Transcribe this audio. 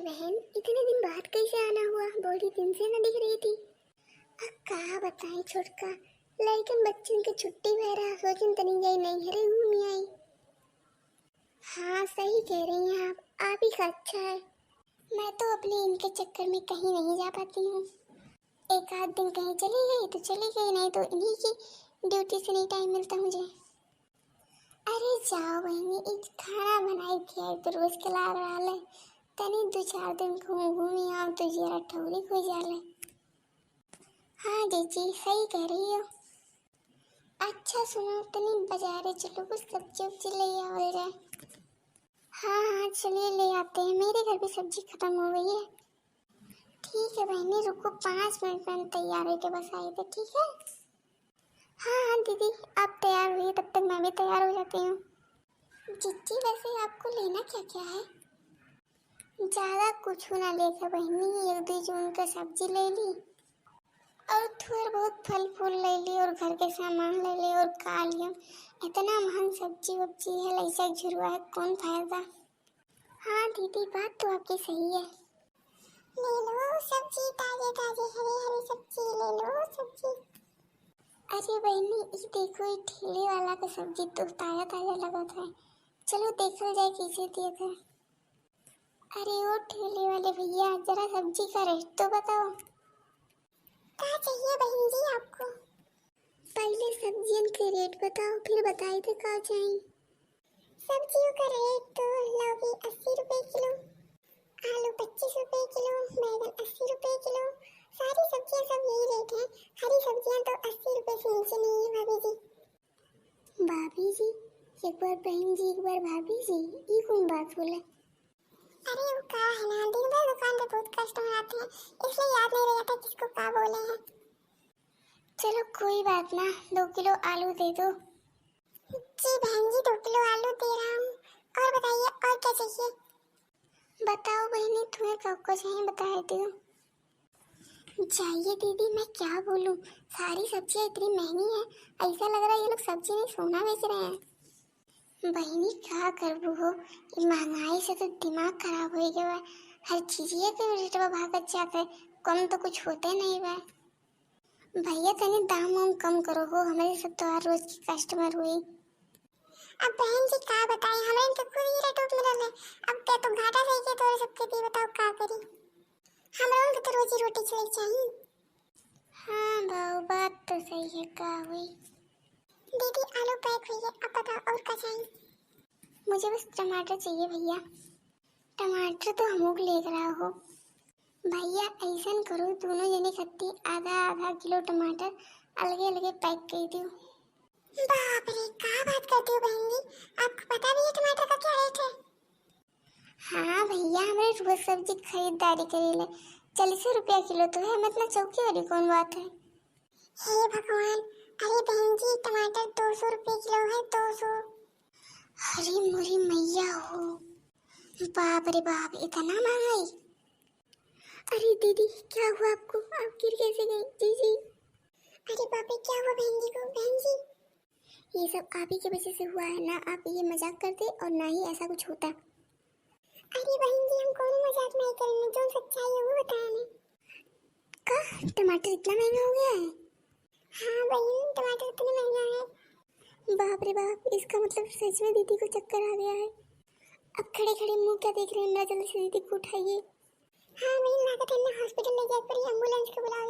बहन, इतने दिन बाद कैसे आना हुआ? बड़ी दिन से न दिख रही थी। अब कहा बताएं छोटका, लेकिन बच्चों की छुट्टी वगैरह सोचन तनी गई नहीं हरे घूमी आई। हाँ सही कह रही हैं आप ही का अच्छा है। मैं तो अपने इनके चक्कर में कहीं नहीं जा पाती हूँ। एक आध दिन कहीं चली गई तो चली गई, नहीं तो इन्हीं की ड्यूटी से नहीं टाइम मिलता मुझे। अरे जाओ बहनी, एक खाना बनाई थी आज तो रोज के ला रहा है तनी 2-4 दिन घूमी आओ तो जरा ठौरी हो जाले। हाँ जीजी सही कह रही हो। अच्छा सुनो, तनी बाजारे चलो, कुछ सब्जी उब्जी ले आओ जाए। हाँ हाँ चलिए ले आते हैं, मेरे घर भी सब्जी खत्म हो गई है। ठीक है बहनी, रुको 5 मिनट में तैयार होके बस आए थे, ठीक है। हाँ हाँ दीदी, आप तैयार हुई तब तक मैं भी तैयार हो जाती हूँ। जीजी वैसे आपको लेना क्या क्या है? ज़्यादा कुछ ना लेकर बहनी, 1-2 जून का सब्जी ले ली और थोड़ा बहुत फल फूल ले ली और घर के सामान ले ली और खा लिया। इतना महंग सब्जी वब्जी है, ऐसा झुरवा है, कौन फायदा। हाँ दीदी बात तो आपकी सही है। ले लो सब्जी, ताजे ताजे हरी हरी सब्जी ले लो सब्जी। अरे बहनी ये देखो, ये ठेले वाला का सब्जी तो ताजा ताजा लगा था। चलो देखा जाए किसे दिया था। अरे वो ठेले वाले भैया, जरा सब्जी का रेट तो बताओ। क्या चाहिए बहन जी आपको? पहले सब्जियों के रेट बताओ, फिर बताई तो क्या चाहिए। सब्जियों का रेट तो लौकी 80 रुपए किलो, आलू 25 रुपए किलो, बैगन 80 रुपए किलो। सारी सब्जियां सब यही रेट है। हरी सब्जियां तो 80 रुपए से नीचे नहीं है भाभी जी। भाभी जी? एक बार बहन जी, एक बार भाभी जी, ये कौन बात बोले? अरे वो क्या है ना, दिन भर दुकान पे बहुत कस्टमर आते हैं, इसलिए याद नहीं रहता किसको क्या बोले हैं। चलो कोई बात ना, 2 किलो आलू दे दो। जी बहन जी 2 किलो आलू दे रहा हूँ। और बताइए और क्या चाहिए? बताओ बहनी, तुम्हें कब को चाहिए बता दो। चाहिए दीदी, मैं क्या बोलूँ, सारी सब्जियाँ इतनी महंगी हैं, ऐसा लग रहा है ये लोग सब्जी नहीं सोना बेच रहे हैं। बहनी क्या करबू हो, ये महंगाई से तो दिमाग खराब हो गया। हर चीज़ के रेट भागत जाकर, कम तो कुछ होते नहीं बा। भैया तनी दाम वाम कम करो हो, हमारे सब तो हर रोज की कस्टमर हुई। अब बहन जी क्या बताएं, हमें तो खुद ही रेट मिलल है। अब क्या तो घाटा सही के तो सबके दिए, बताओ क्या करी। हम लोगों को तो रोजी रोटी चले चाहिए। हाँ भाव बात तो सही है, क्या हुई। दीदी आलू पैक हुई है, अब बताओ और क्या चाहिए। मुझे बस टमाटर चाहिए भैया। टमाटर तो हम लोग ले रहा हो भैया, ऐसा करो दोनों जने खत्ती आधा आधा किलो टमाटर अलगे अलगे पैक कर दो। बाप रे क्या बात करती हो बहन जी, आपको पता भी है टमाटर का क्या रेट है? हाँ भैया, हमारे रोज सब्जी खरीदारी करेले 40 रुपया किलो तो है, मतलब चौकी वाली कौन बात है। हे भगवान, अरे बहन जी टमाटर 200 रुपये किलो है, 200। अरे मोरी मैया हो, बाप रे बाप, इतना महंगाई। अरे दीदी क्या हुआ आपको, आप गिर कैसे गई? जी अरे बाप रे क्या हुआ बहन जी को? बहन जी ये सब आप ही की वजह से हुआ है ना, आप ये मजाक करते और ना ही ऐसा कुछ होता। अरे बहन जी हम कौन मजाक नहीं करेंगे, जो सच्चाई है वो बताएं। का टमाटर इतना महंगा हो गया है? हाँ बहन टमाटर इतना महंगा है। बाप रे बाप, इसका मतलब सच में दीदी को चक्कर आ गया है। अब खड़े खड़े मुंह क्या देख रहे हैं, ना जल्दी से दीदी को उठाइए। हाँ वही लागत है ना, हॉस्पिटल ले जाकर एम्बुलेंस को बुलाओ